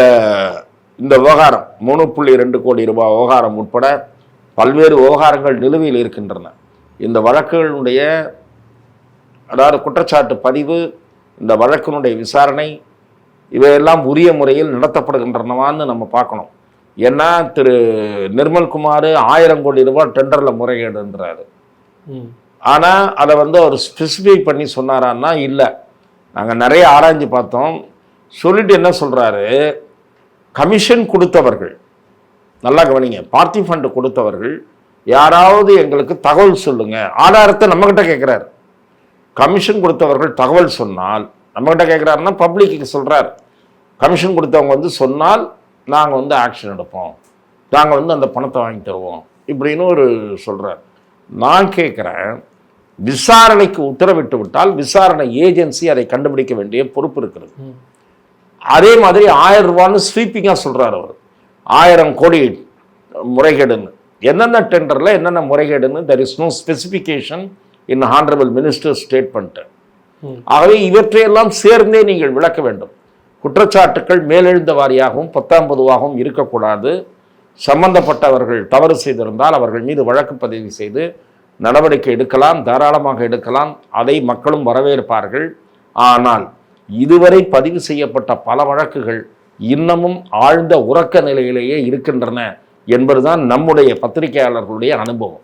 [SPEAKER 2] இந்த விவகாரம் 3.2 கோடி ரூபாய் விவகாரம் உட்பட பல்வேறு விவகாரங்கள் நிலுவையில் இருக்கின்றன. இந்த வழக்குகளுடைய அதாவது குற்றச்சாட்டு பதிவு, இந்த வழக்கினுடைய விசாரணை இவையெல்லாம் உரிய முறையில் நடத்தப்படுகின்றனவான்னு நம்ம பார்க்கணும். ஏன்னா திரு நிர்மல்குமார் 1000 கோடி ரூபாய் டெண்டரில் முறைகேடுன்றாரு. ஆனால் அதை அவர் ஸ்பெசிஃபை பண்ணி சொன்னாரான்னா இல்லை, நாங்கள் நிறைய ஆராய்ஞ்சு பார்த்தோம். சொல்லிட்டு என்ன சொல்கிறாரு, கமிஷன் கொடுத்தவர்கள், நல்லா கவனிங்க, பார்ட்டி ஃபண்டு கொடுத்தவர்கள் யாராவது எங்களுக்கு தகவல் சொல்லுங்க, ஆதாரத்தை நம்மகிட்ட கேட்குறாரு. கமிஷன் கொடுத்தவர்கள் தகவல் சொன்னால், நம்மகிட்ட கேட்குறாருன்னா பப்ளிக்கு சொல்கிறார், கமிஷன் கொடுத்தவங்க சொன்னால் நாங்கள் ஆக்ஷன் எடுப்போம், நாங்கள் அந்த பணத்தை வாங்கி தருவோம் இப்படின்னு ஒரு சொல்கிறார். நான் கேட்குறேன், விசாரணைக்கு உத்தரவிட்டு விட்டால் விசாரணை ஏஜென்சி அதை கண்டுபிடிக்க வேண்டிய பொறுப்பு இருக்கிறது. அதே மாதிரி 1000 ரூபான்னு ஸ்வீப்பிங்காக சொல்கிறார் அவர். 1000 கோடி முறைகேடுன்னு என்னென்ன டெண்டரில் என்னென்ன முறைகேடுன்னு there is no specification in honourable minister statement. ஆகவே இவற்றையெல்லாம் சேர்ந்தே நீங்கள் விளக்க வேண்டும். குற்றச்சாட்டுக்கள் மேலெழுந்த வாரியாகவும் 10ஆம் பொதுவாகவும் இருக்கக்கூடாது. சம்பந்தப்பட்டவர்கள் தவறு செய்திருந்தால் அவர்கள் மீது வழக்கு பதிவு செய்து நடவடிக்கை எடுக்கலாம், தாராளமாக எடுக்கலாம். அதை மக்களும் வரவேற்பார்கள். ஆனால் இதுவரை பதிவு செய்யப்பட்ட பல வழக்குகள் இன்னமும் ஆழ்ந்த உறக்க நிலையிலேயே இருக்கின்றன என்பதுதான் நம்முடைய பத்திரிகையாளர்களுடைய அனுபவம்.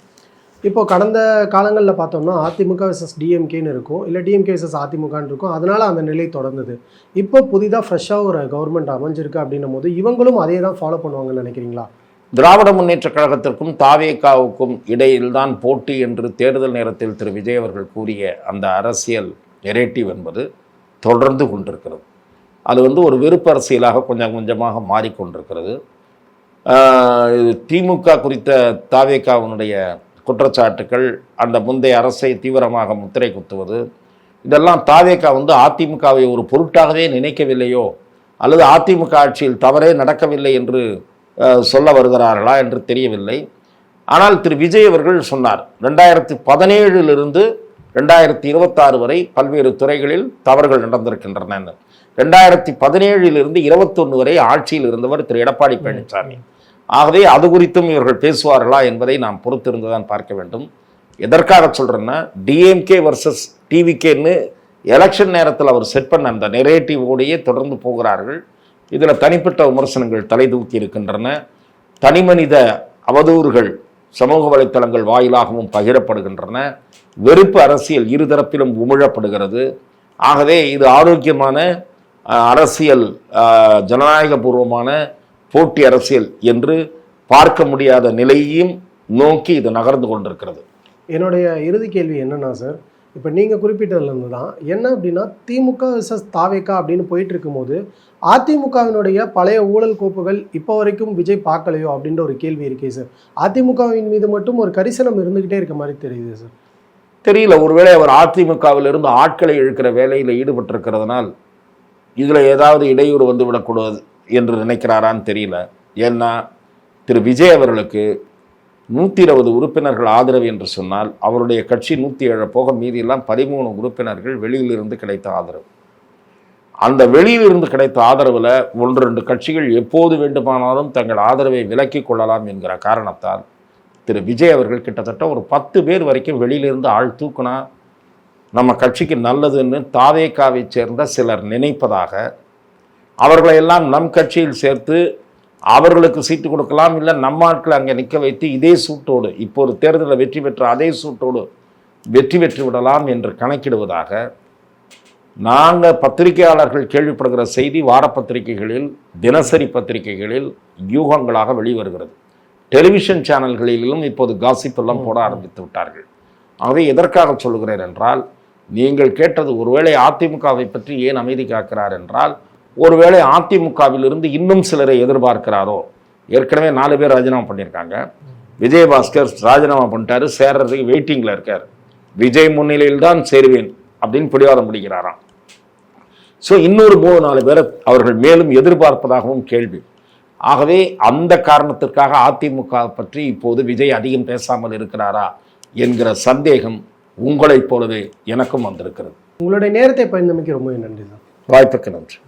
[SPEAKER 1] இப்போ கடந்த காலங்களில் பார்த்தோம்னா அதிமுக vs டிஎம்கேன்னு இருக்கும், இல்லை டிஎம்கே vs அதிமுகன்னு இருக்கும். அதனால அந்த நிலை தொடர்ந்தது. இப்போ புதிதாக ஃப்ரெஷ்ஷாக ஒரு கவர்மெண்ட் அமைஞ்சிருக்கு அப்படின்னும் போது இவங்களும் அதே தான் ஃபாலோ பண்ணுவாங்கன்னு நினைக்கிறீங்களா?
[SPEAKER 2] திராவிட முன்னேற்ற கழகத்திற்கும் தாவேகாவுக்கும் இடையில்தான் போட்டி என்று தேர்தல் நேரத்தில் திரு விஜய் அவர்கள் கூறிய அந்த அரசியல் நெரேட்டிவ் என்பது தொடர்ந்து கொண்டிருக்கிறது. அது ஒரு வெறுப்பு அரசியலாக கொஞ்சம் கொஞ்சமாக மாறிக்கொண்டிருக்கிறது. திமுக குறித்த தாவேகாவினுடைய குற்றச்சாட்டுக்கள், அந்த முந்தைய அரசை தீவிரமாக முத்திரை குத்துவது, இதெல்லாம் தாவேகா அதிமுகவை ஒரு பொருட்டாகவே நினைக்கவில்லையோ அல்லது அதிமுக ஆட்சியில் தவறே நடக்கவில்லை என்று சொல்ல வருகிறார்களா என்று தெரியவில்லை. ஆனால் திரு விஜய் அவர்கள் சொன்னார், 2017 2026 வரை பல்வேறு துறைகளில் தவறுகள் நடந்திருக்கின்றன. 2017 21 வரை ஆட்சியில் இருந்தவர் திரு எடப்பாடி பழனிசாமி. ஆகவே அது குறித்தும் இவர்கள் பேசுவார்களா என்பதை நாம் பொறுத்திருந்து தான் பார்க்க வேண்டும். எதற்காக சொல்கிறேன்னா, டிஎம்கே வர்சஸ் டிவிகேன்னு எலெக்ஷன் நேரத்தில் அவர் செட் பண்ண அந்த நெரேட்டிவோடையே தொடர்ந்து போகிறார்கள். இதில் தனிப்பட்ட விமர்சனங்கள் தலை தூக்கி இருக்கின்றன. தனிமனித அவதூறுகள் சமூக வலைத்தளங்கள் வாயிலாகவும் பகிரப்படுகின்றன. வெறுப்பு அரசியல் இருதரப்பிலும் உமிழப்படுகிறது. ஆகவே இது ஆரோக்கியமான அரசியல், ஜனநாயகபூர்வமான போட்டி அரசியல் என்று பார்க்க முடியாத நிலையையும் நோக்கி இது நகர்ந்து கொண்டிருக்கிறது.
[SPEAKER 1] என்னுடைய இறுதி கேள்வி என்னன்னா சார், இப்போ நீங்கள் குறிப்பிட்டதுலேருந்து தான் என்ன அப்படின்னா, திமுக vs தாவேகா அப்படின்னு போயிட்டு இருக்கும்போது அதிமுகவினுடைய பழைய ஊழல் கோப்புகள் இப்போ வரைக்கும் விஜய் பார்க்கலையோ அப்படின்ற ஒரு கேள்வி இருக்கே சார். அதிமுகவின் மீது மட்டும் ஒரு கரிசனம் இருந்துக்கிட்டே இருக்க மாதிரி தெரியுது சார்.
[SPEAKER 2] தெரியல, ஒருவேளை அவர் அதிமுகவிலிருந்து ஆட்களை இழுக்கிற வேலையில் ஈடுபட்டிருக்கிறதுனால் இதில் ஏதாவது இடையூறு வந்துவிடக்கூடாது என்று நினைக்கிறாரான்னு தெரியல. ஏன்னா திரு விஜய் அவர்களுக்கு 120 உறுப்பினர்கள் ஆதரவு என்று சொன்னால் அவருடைய கட்சி 107 போக மீதியெல்லாம் 13 உறுப்பினர்கள் வெளியிலிருந்து கிடைத்த ஆதரவு. அந்த வெளியிலிருந்து கிடைத்த ஆதரவில் 1-2 கட்சிகள் எப்போது வேண்டுமானாலும் தங்கள் ஆதரவை விலக்கிக் கொள்ளலாம் என்கிற காரணத்தால் திரு விஜய் அவர்கள் கிட்டத்தட்ட ஒரு 10 பேர் வரைக்கும் வெளியிலிருந்து ஆள் தூக்குனா நம்ம கட்சிக்கு நல்லதுன்னு தாவேகாவை சேர்ந்த சிலர் நினைப்பதாக, அவர்களையெல்லாம் நம் கட்சியில் சேர்த்து அவர்களுக்கு சீட்டு கொடுக்கலாம், இல்லை நம்ம ஆட்களை அங்கே நிற்க வைத்து இதே சூட்டோடு இப்போ ஒரு தேர்தலில் வெற்றி பெற்ற அதே சூட்டோடு வெற்றி பெற்று விடலாம் என்று கணக்கிடுவதாக நாங்கள் பத்திரிகையாளர்கள் கேள்விப்படுகிற செய்தி வார பத்திரிகைகளில், தினசரி பத்திரிகைகளில் யூகங்களாக வெளிவருகிறது. டெலிவிஷன் சேனல்களிலும் இப்போது காசிப் எல்லாம் போட ஆரம்பித்து விட்டார்கள். ஆகவே எதற்காக சொல்கிறேன் என்றால், நீங்கள் கேட்டது ஒருவேளை அதிமுகவை பற்றி ஏன் அமைதி காக்கிறார் என்றால், ஒருவேளை அதிமுகவிலிருந்து இன்னும் சிலரை எதிர்பார்க்கிறாரோ. ஏற்கனவே 4 பேர் ராஜினாமா பண்ணியிருக்காங்க. விஜயபாஸ்கர் ராஜினாமா பண்ணிட்டாரு, சேர்றதுக்கு வெயிட்டிங்கில் இருக்கார். விஜய் முன்னிலையில் தான் சேருவேன் அப்படின்னு பிடிவாதம் பிடிக்கிறாராம். ஸோ இன்னொரு 3-4 பேரை அவர்கள் மேலும் எதிர்பார்ப்பதாகவும் கேள்வி. ஆகவே அந்த காரணத்திற்காக அதிமுக பற்றி இப்போது விஜய் அதிகம் பேசாமல் இருக்கிறாரா என்கிற சந்தேகம் உங்களைப் போலவே எனக்கும் வந்திருக்கிறது.
[SPEAKER 1] உங்களுடைய நேரத்தை பயந்தமைக்கு ரொம்ப நன்றி சார்.
[SPEAKER 2] வாய்ப்புக்கு நன்றி.